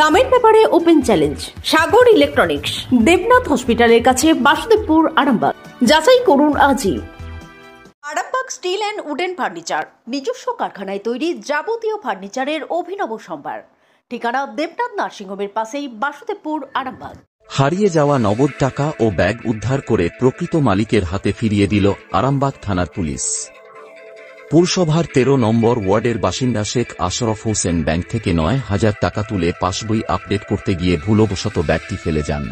দামের ব্যাপারে open challenge সাগর electronics, Debnath হসপিটালের কাছে, বাসুদেবপুর, আরামবাগ। যাচাই করুন আজই। Arambagh steel and wooden furniture, নিজস্ব কারখানায় তৈরি যাবতীয় ফার্নিচারের অভিনব সম্ভার। ঠিকানা দেবনাথ নার্সিংহোমের পাশেই, বাসুদেবপুর, আরামবাগ। হারিয়ে যাওয়া নগদ টাকা ও ব্যাগ উদ্ধার করে প্রকৃত মালিকের হাতে ফিরিয়ে দিল আরামবাগ থানার পুলিশ। পুরসভার 13 নম্বর ওয়ার্ডের বাসিন্দা শেখ আশরফ হোসেন ব্যাংক থেকে 9,000 টাকা তুলে পাসবই আপডেট করতে গিয়ে ভুলবশত ব্যাগটি ফেলে যান।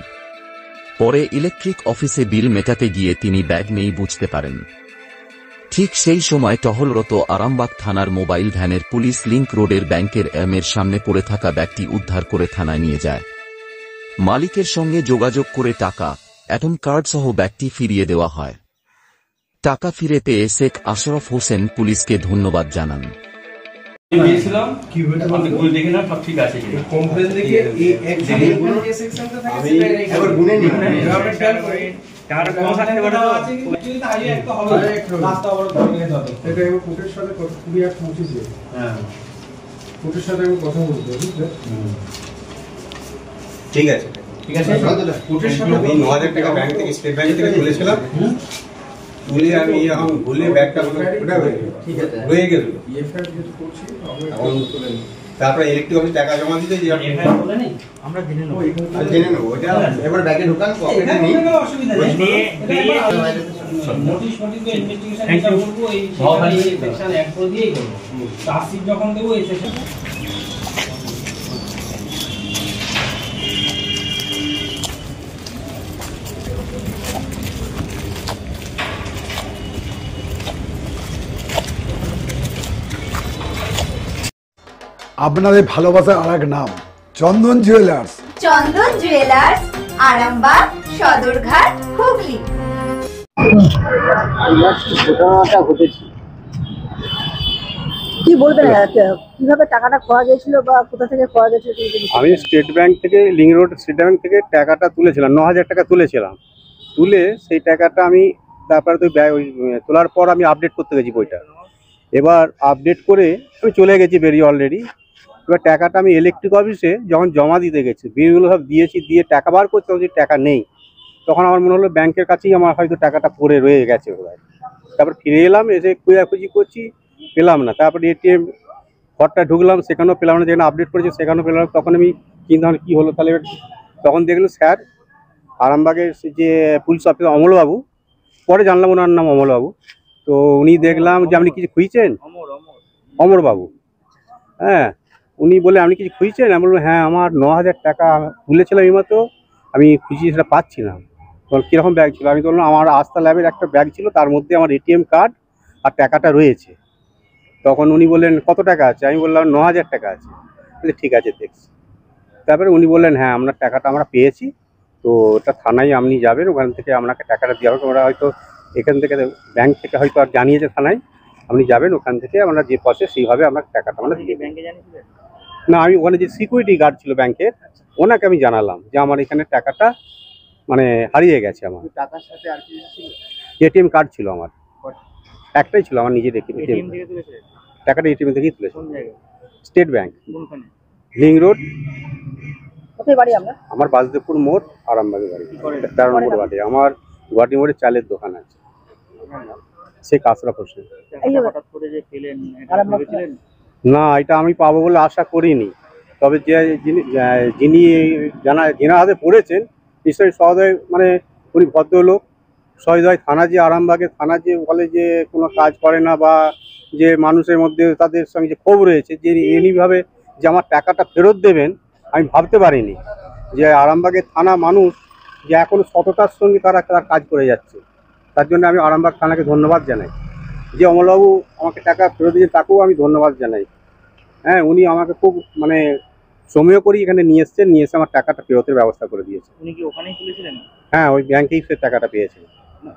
পরে ইলেকট্রিক অফিসে বিল মেটাতে গিয়ে তিনি ব্যাগ নেই বুঝতে পারেন। ঠিক সেই সময় টহলরত আরামবাগ থানার মোবাইল ভ্যানের পুলিশ লিংক রোডের ব্যাংকের এর সামনে পড়ে থাকা ব্যাগটি উদ্ধার করে থানায় নিয়ে যায়। মালিকের সঙ্গে যোগাযোগ করে টাকা, অ্যাটম কার্ড সহ ব্যাগটি ফিরিয়ে দেওয়া হয়। টাকা ফিরে পেয়ে শেখ আশরফ হোসেন পুলিশকে ধন্যবাদ জানান। ঠিক আছে, ঠিক আছে। আমি 9,000 টাকা ব্যাংক থেকে, স্টেট ব্যাংক থেকে তুলেছিলাম। তুলে আমি এখন ভুলে ব্যাগটা রয়ে গেল। তারপরে ইলেকট্রিক অফিস টাকা জমা দিতে আমরা জেনে নেবো ওইটা। এবার ব্যাগে ঢোকান যখন দেবো এই সেশন। আপনাদের ভালোবাসার আর এক নাম চন্দন জুয়েলার্স। চন্দন জুয়েলার্স, আরামবাগ, সদরঘাট, হুগলি। ঘটনাটা ঘটেছে, কি বলবেন? কিভাবে টাকাটা খোয়া গেছিল বা কোথা থেকে খোয়া গেছিল? আমি স্টেট ব্যাংক থেকে, লিংক রোড স্টেট ব্যাংক থেকে টাকাটা তুলেছিলাম, 9,000 টাকা তুলেছিলাম। তুলে সেই টাকাটা আমি তারপরে তো তোলার পর আমি আপডেট করতে গেছি বইটা। এবার আপডেট করে আমি চলে গেছি বেরিয়ে অলরেডি। এবার টাকাটা আমি ইলেকট্রিক অফিসে যখন জমা দিতে গেছি, বিলগুলো সব দিয়েছি, দিয়ে টাকা বার করতে যদি টাকা নেই, তখন আমার মনে হলো ব্যাংকের কাছেই আমার হয়তো টাকাটা পড়ে রয়ে গেছে বোধহয়। তারপর ফিরে এলাম, এসে খোঁজাখুঁজি করছি, পেলাম না। তারপরে এটিএম ঘরটা ঢুকলাম, সেখানেও পেলাম না। যেখানে আপডেট করেছি সেখানেও পেলাম না। তখন আমি চিন্তা ভাবনা কী হলো তাহলে। তখন দেখলো স্যার, আরামবাগের যে পুলিশ অফিসার অমলবাবু, পরে জানলাম ওনার নাম অমলবাবু। তো উনি দেখলাম যে আপনি কিছু খুঁজছেন, অমরবাবু। হ্যাঁ, উনি বলে আপনি কিছু খুঁজছেন? আমি বললাম হ্যাঁ, আমার 9,000 টাকা তুলেছিলাম এইমাত্র, আমি খুঁজি সেটা পাচ্ছি না। তখন কীরকম ব্যাগ ছিল? আমি বললাম আমার আস্থা ল্যাবের একটা ব্যাগ ছিল, তার মধ্যে আমার এটিএম কার্ড আর টাকাটা রয়েছে। তখন উনি বললেন কত টাকা আছে? আমি বললাম 9,000 টাকা আছে। বলে ঠিক আছে, দেখছি। তারপরে উনি বললেন হ্যাঁ, আপনার টাকাটা আমরা পেয়েছি, তো ওটা থানায় আপনি যাবেন, ওখান থেকে আপনাকে টাকাটা দেওয়া হবে। ওরা হয়তো এখান থেকে ব্যাংক থেকে হয়তো আর জানিয়েছে থানায়, আপনি যাবেন, ওখান থেকে আমরা যে প্রসেস সেইভাবে আপনার টাকাটা আমরা দিয়ে ব্যাংকে জানিয়েছিলেন না। আমি ওখানে যে সিকিউরিটি গার্ড ছিল ব্যাংকের, ওনাকে আমি জানালাম যে আমার এখানে টাকাটা মানে হারিয়ে গেছে। আমার টাকার সাথে আর কি ছিল? এটিএম কার্ড ছিল আমার, একটাই ছিল আমার নিজের এটিএম। টাকাটা এটিএম থেকেই তুলেছি। State bank, link road. কোথায় বাড়ি আপনার? আমার বাসুদেবপুর মোড়, আরামবাগের বাড়ি, 13 নম্বর বাড়ি। আমার গুয়াহাটি মোড়ে চালের দোকান আছে। শেখ আশরফ হোসেন। না, এটা আমি পাবো বলে আশা করিনি। তবে যিনি যেনার হাতে পড়েছেন, নিশ্চয়ই সহদয়, মানে উনি ভদ্রলোক। সহদয় থানা, যে আরামবাগের থানা যে বলে যে কোনো কাজ করে না, বা যে মানুষের মধ্যে তাদের সঙ্গে যে ক্ষোভ রয়েছে, যে এমনিভাবে যে আমার টাকাটা ফেরত দেবেন, আমি ভাবতে পারিনি যে আরামবাগের থানা মানুষ যে এখনো সততার সঙ্গে তারা কাজ করে যাচ্ছে। তার জন্য আমি আরামবাগ থানাকে ধন্যবাদ জানাই। যে অমলবাবু আমাকে টাকা ফেরত দিয়েছে তাকেও আমি ধন্যবাদ জানাই। হ্যাঁ, উনি আমাকে খুব মানে সময় করেই এখানে নিয়ে এসছেন, নিয়ে এসে আমার টাকাটা ফেরতের ব্যবস্থা করে দিয়েছে। উনি কি ওখানেই তুলেছিলেন? হ্যাঁ, ওই ব্যাংকেই সে টাকাটা পেয়েছেন।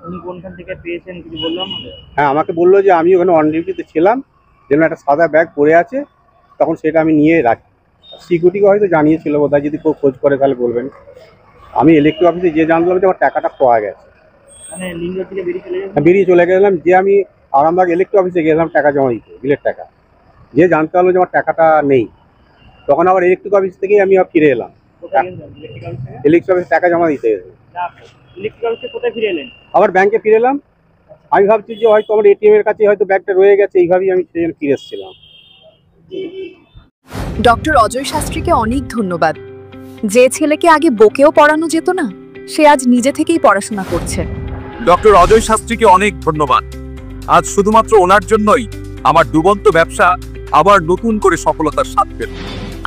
উনি কোনখান থেকে পেয়েছেন কিছু বললাম? হ্যাঁ, আমাকে বললো যে আমি ওখানে অন ডিউটিতে ছিলাম, যেন একটা সাদা ব্যাগ পড়ে আছে, তখন সেটা আমি নিয়ে রাখি। সিকিউরিটিকে হয়তো জানিয়েছিল বোধহয়, যদি কেউ খোঁজ করে তাহলে বলবেন। আমি ইলেকট্রিক অফিসে যে জানলাম যে আমার টাকাটা পাওয়া গেছে, মানে লিংক রোড থেকে বেরিয়ে চলে গেলাম। যে আমি আরামবাগ ইলেকট্রিক অফিসে গেলাম টাকা জমা দিতে, বিলের টাকা, যে জানতে পারলো যে আমার টাকাটা নেই। তো তখন আবার ইলেকট্রিক অফিস থেকেই আমি ফিরে এলাম। ইলেকট্রিক অফিসে টাকা জমা দিতে গেছে। আবার ব্যাংকে ফিরে এলাম। আমি ভাবছি যে হয়তো আমার এটিএম এর কাছে হয়তো ব্যাগটা রয়ে গেছে, এইভাবেই আমি ফিরে এসেছিলাম। ডক্টর অজয় শাস্ত্রীকে অনেক ধন্যবাদ। যে ছেলেকে আগে বকেও পড়ানো যেত না, সে আজ নিজে থেকেই পড়াশোনা করছে। ডক্টর অজয় শাস্ত্রীকে অনেক ধন্যবাদ। আজ শুধুমাত্র ওনার জন্যই আমার ডুবন্ত ব্যবসা আবার নতুন করে সফলতার স্বাদ পেল।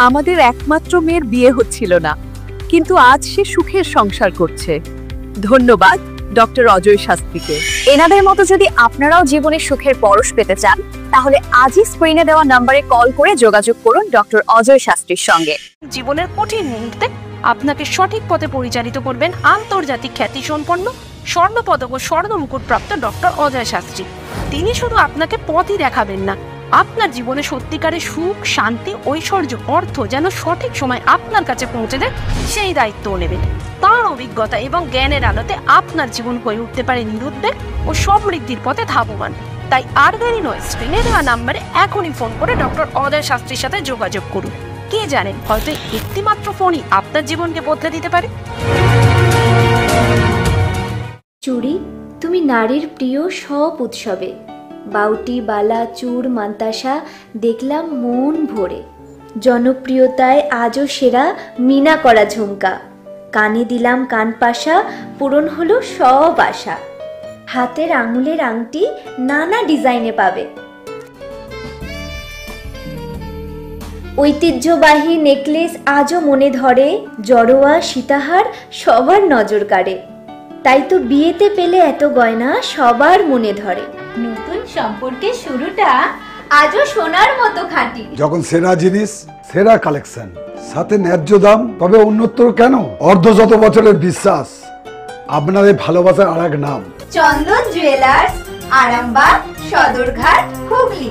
আমাদের একমাত্র মেয়ের বিয়ে হচ্ছিল না, কিন্তু আজ সে সুখের সংসার করছে। ধন্যবাদ ডক্টর অজয় শাস্ত্রীকে। এনাদের মতো যদি আপনারাও জীবনে সুখের পরশ পেতে চান, তাহলে আজই স্ক্রিনে দেওয়া নম্বরে কল করে যোগাযোগ করুন ডক্টর অজয় শাস্ত্রীর সঙ্গে। জীবনের কঠিন মুহূর্তে আপনাকে সঠিক পথে পরিচালিত করবেন আন্তর্জাতিক খ্যাতিসম্পন্ন স্বর্ণপদক ও স্বর্ণ মুকুট প্রাপ্ত ডক্টর অজয় শাস্ত্রী। তিনি শুধু আপনাকে পথই দেখাবেন না, আপনার জীবনে সত্যিকারের সুখ, শান্তি, ঐশ্বর্য, অর্থ যেন সঠিক সময় আপনার কাছে পৌঁছে দেয় সেই দায়িত্বও নেবেন। তার অভিজ্ঞতা এবং জ্ঞানের আলোতে আপনার জীবন হয়ে উঠতে পারে নিরুদ্বেগ ও সমৃদ্ধির পথে ধাবমান। তাই আর দেরি নয়, স্ক্রিনে দেওয়া নাম্বারে এখনই ফোন করে ডক্টর অজয় শাস্ত্রীর সাথে যোগাযোগ করুন। কে জানেন, হয়তো একটি মাত্র ফোনই আপনার জীবনকে বদলে দিতে পারে। চুড়ি, তুমি নারীর প্রিয় সব উৎসবে। বাউটি, বালা, চূড়, মান্তাসা দেখলাম মন ভরে। জনপ্রিয়তায় আজও সেরা মিনা করা ঝুমকা। কানে দিলাম কানপাশা, পূরণ হলো সব আশা। হাতের আঙুলের আংটি নানা ডিজাইনে পাবে। ঐতিহ্যবাহী নেকলেস আজও মনে ধরে। জড়োয়া, সীতাহার সবার নজর কাড়ে। তাই তো বিয়েতে পেলে এত গয়না সবার মনে ধরে। নতুন সম্পর্কের শুরুটা আজও সোনার মতো খাঁটি। যখন সেরা জিনিস, সেরা কালেকশন, সাথে ন্যায্য দাম, তবে উন্নতর কেন? অর্ধশত বছরের বিশ্বাস, আপনাদের ভালোবাসার আরেক নাম চন্দন জুয়েলার্স, আরামবাগ, সদরঘাট, হুগলি।